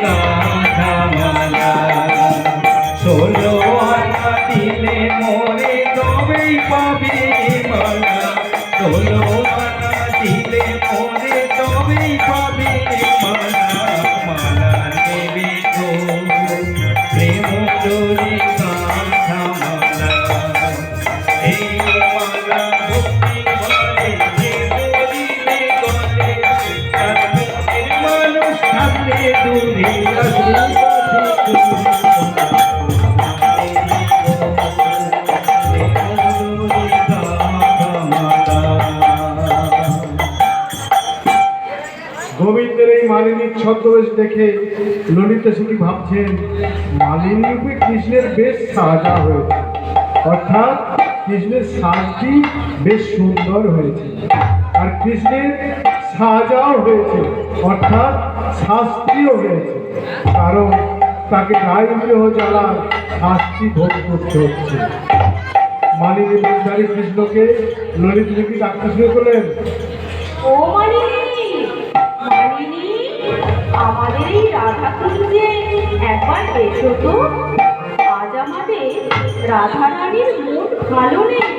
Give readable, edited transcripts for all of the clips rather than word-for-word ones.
রাধামালা 16 আনা দিলে মোরে তবেই পাবি মালা 16 আনা দিলে মোরে তবেই পাবি মালা মালা দেবী তো প্রেম চোরে রাধামালা এই মালা ভক্তি ভরে যে ধরিলে গলে তার মুখের মানুষ থাকলে দূরে গোবিন্দের এই মালিনীর ছদ্মবেশ দেখে ললিতা সুখী ভাবছেন মালিনী রূপে কৃষ্ণের বেশ সাজা হয়েছে, অর্থাৎ কৃষ্ণের সাজটি বেশ সুন্দর হয়েছে আর কৃষ্ণের সাজাও হয়েছে অর্থাৎ শাস্ত্রীয় হয়েছে, কারণ তাকে গায়ে বিরহ জ্বালার শাস্তি ভোগ করতে হচ্ছে। মালিনী রূপধারী কৃষ্ণকে ললিতা সুখী ডাকতে শুরু করলেন, ও মালিনী, মালিনী, আমাদের এই রাধাকুঞ্জে একবার এসো তো। আজ আমাদের রাধারানীর মন ভালো নেই।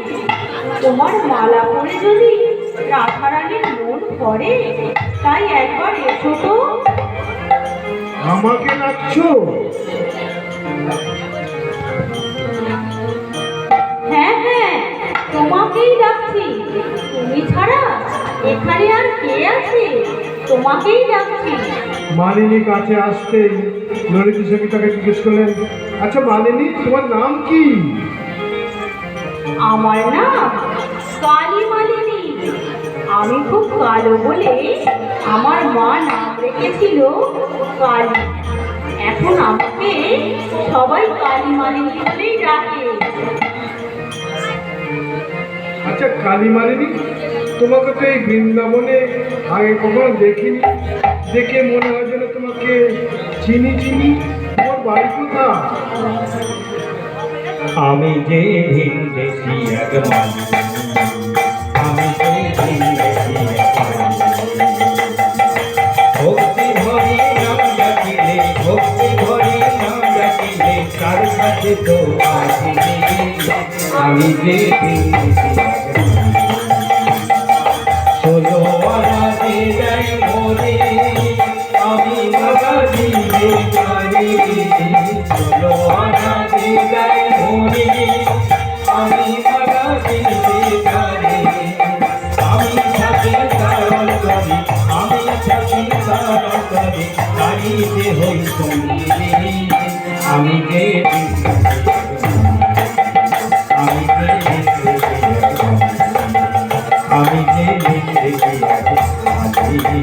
তোমার মালা পরে যদি রাধারানীর মন ভরে, তাই একবার এসো তো। আমাকে ডাকছো? হ্যাঁ হ্যাঁ, তোমাকেই ডাকছি। তুমি ছাড়া এখানে আর কে আছে? তোমাকেই ডাকছি। মালিনী কাছে আসতেই ললিতা সখী তাকে জিজ্ঞেস করলেন, আচ্ছা মালিনী, তোমার নাম কি? আমার নাম কালী মালিনী। আমি খুব কালো বলে আমার মা নাম রেখেছিল কালী। এখন আমাকে সবাই কালী মালিনী বলেই ডাকে। আচ্ছা কালী মালিনী, তোমাকে তো এই বৃন্দাবনে আগে কখনো দেখিনি, দেখে মনে হয় যেন তোমাকে চিনি চিনি। তোমার বাড়ি কোথা? আমি যে ভিনদেশি এক মালিনী আমি যে ভিনদেশি এক মালিনী ভক্তি ভরে নাম ডাকিলে ভক্তি ভরে নাম ডাকিলে কার কাছে তো আসিনি আমি যে ভিনদেশি এক মালিনী 16 আনা দেয় মোরে আমি মালা দিলে পারি 16 আনা দেয় মোরে আমি মালা দিলে পারি আমি থাকি সারণ করি আমি থাকি সারণ করি গাড়িতে হই সঙ্গী আমি যে আমি যে আমি যে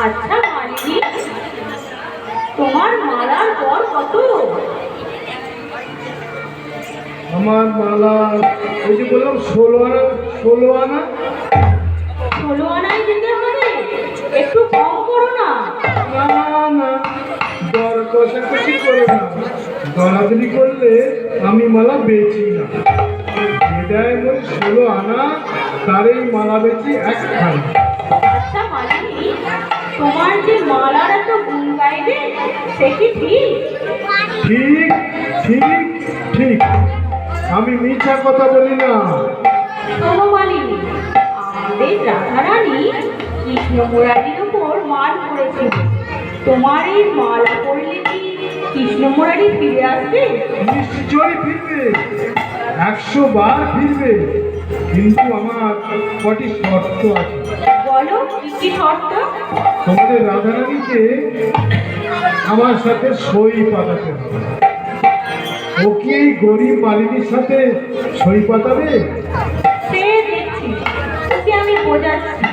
আচ্ছা মালিনী, তোমার মালার দর কত? আমার মালা ওই যে বললাম 16 আনা। 16 আনা? 16 আনায় দিতে হবে, একটু কম করো না। না না, দর কষাকষি করে না, দরাদরি করলে আমি মালা বেচি না। এটাই বল 16 আনা, তার এই মালা বেচি একখানা। আচ্ছা মালিনী, তোমার যে মালার এত গুণ গাইবে, সে কি ঠিক? ঠিক ঠিক ঠিক, আমি মিথ্যা কথা বলি না। শোনো মালিনী, আমাদের রাধারানী কৃষ্ণ মুরারির উপর মান করেছিল। তোমার এই মালা পরলে কি কৃষ্ণ মুরারি ফিরে আসবে? নিশ্চয়ই ফিরবে, 100 বার ফিরবে, কিন্তু আমার কটি শর্ত আছে। বলো কি কি শর্ত? তোমাদের রাধারানীকে আমার সাথে সই পাতাতে হবে। ও কি এই গরিব মালিনীর সাথে সই পাতাবে? সে দেখছি, ওকে আমি বোঝাচ্ছি।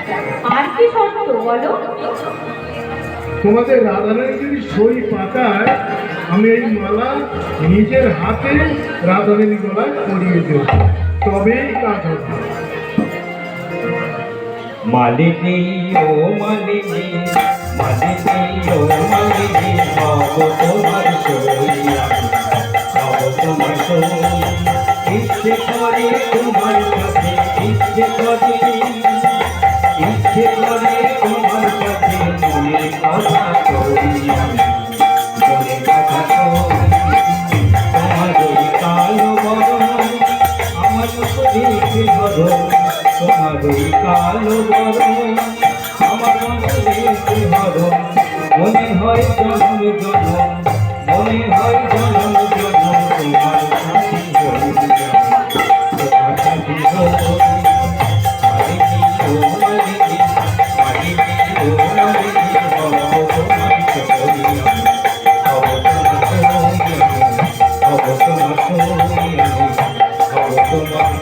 আর কি শর্ত বলো? তোমাদের রাধারানী যদি সই পাতায়, আমি এই মালা নিজের হাতে রাধারানী গলায় পরিয়ে দেব, তবেই কাজ হবে। মালিনী ও মালিনী মালিনী ও মালিনী ভাব তোমার সইয়া ভাব তোমার সই ইচ্ছে করে তোমার কাছে ইচ্ছে করে তোমার কাছে মনে হয় জনম জনম, মনে হয় জনম জনম তোমার সাথী হই, তোমার সাথী হই। মালিনী ও মালিনী, মালিনী ও মালিনী, হব তোমার সই আমি, হব তোমার সই আমি, হব তোমার সই আমি, হব তোমার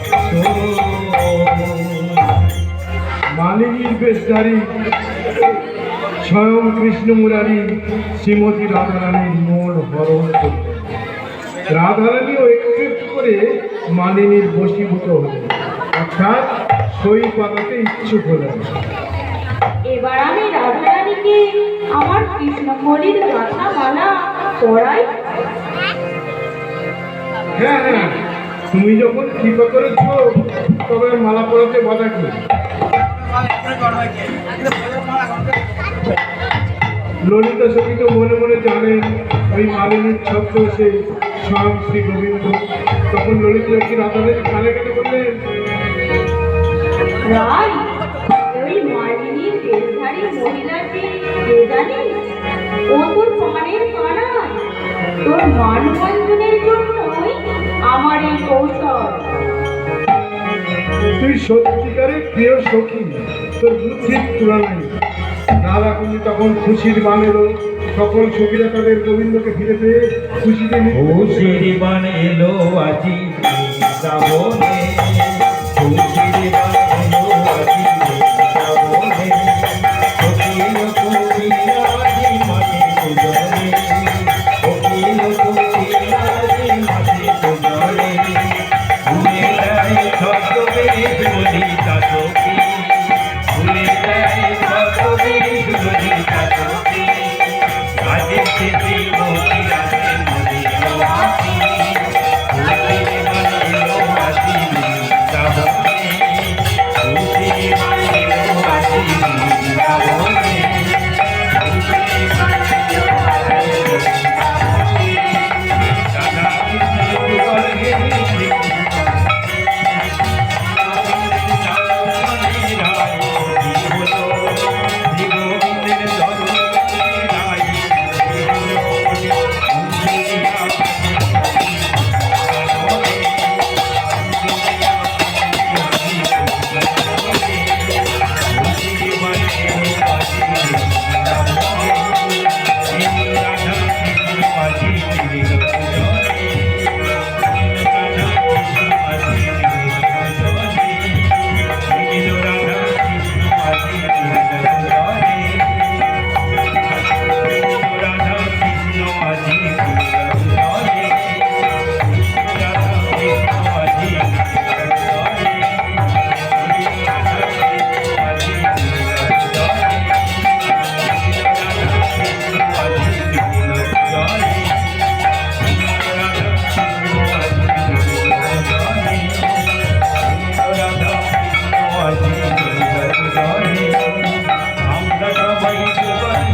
সই। মালিনীর বেশধারী স্বয়ং কৃষ্ণ মুরারি শ্রীমতী রাধারানীর মন হরণ করলেন। রাধারানীও একটু একটু করে মালিনীর বশীভূত হলেন, অর্থাৎ সই পাতাতে ইচ্ছুক হলেন। এবার আমি রাধারানীকে আমার কৃষ্ণহরির গাথা মালা পড়াই। হ্যাঁ হ্যাঁ, তুমি যখন কৃপা করেছ তবে মালা পরাতে বাধা কি? ললিতা সখী তো মনে মনে জানেন ওই মালিনীর ছত্র সে স্বয়ং শ্রী গোবিন্দ। তখন ললিতা কি রাধারানীর কানে কানে বললেন, রাই, ওই মালিনীর বেশধারী মহিলাটি কে জানিস? ও তোর পানের কানা। তোর মানভঞ্জনের জন্যই আমার এই কৌশল। তুই সত্যিকারের প্রিয় সখী, তোর বুদ্ধির তুলনা নেই। রাধাকুঞ্জ তখন খুশির বান এলো, সকল সখীরা তাদের গোবিন্দকে ফিরে পেয়ে খুশিতে খুশির বান এলো আজি বৃন্দাবনে, খুশির বান এলো আজি বৃন্দাবনে, কোকিল কোকিলাজি মাঝে পূজনে, কোকিল কোকিলাজি মাঝে পূজনে, ভুলে যায় ছদ্মবেশ ললিতা সখী, ভুলে যায় ছদ্মবেশ ললিতা সখী, কাজে শেষে মতি রাতে মরিল আসি, খুশির বান এলো আজি বৃন্দাবনে, খুশির বান এলো আজি বৃন্দাবনে, খুশির বান এলো আজি বৃন্দাবনে। রাধা কৃষ্ণ যুগল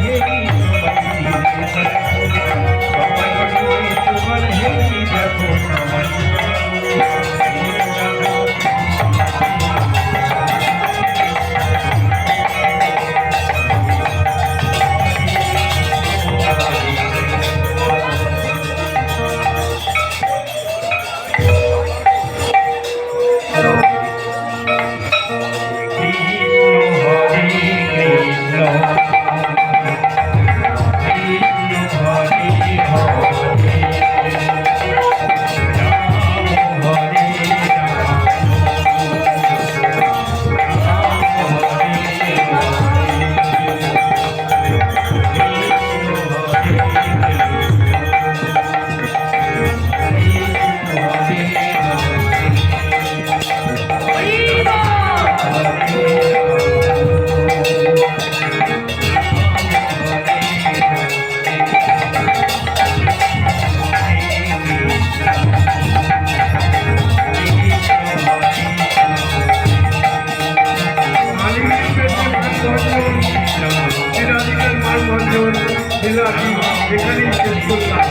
গেলি এখানেই শেষ করলাম।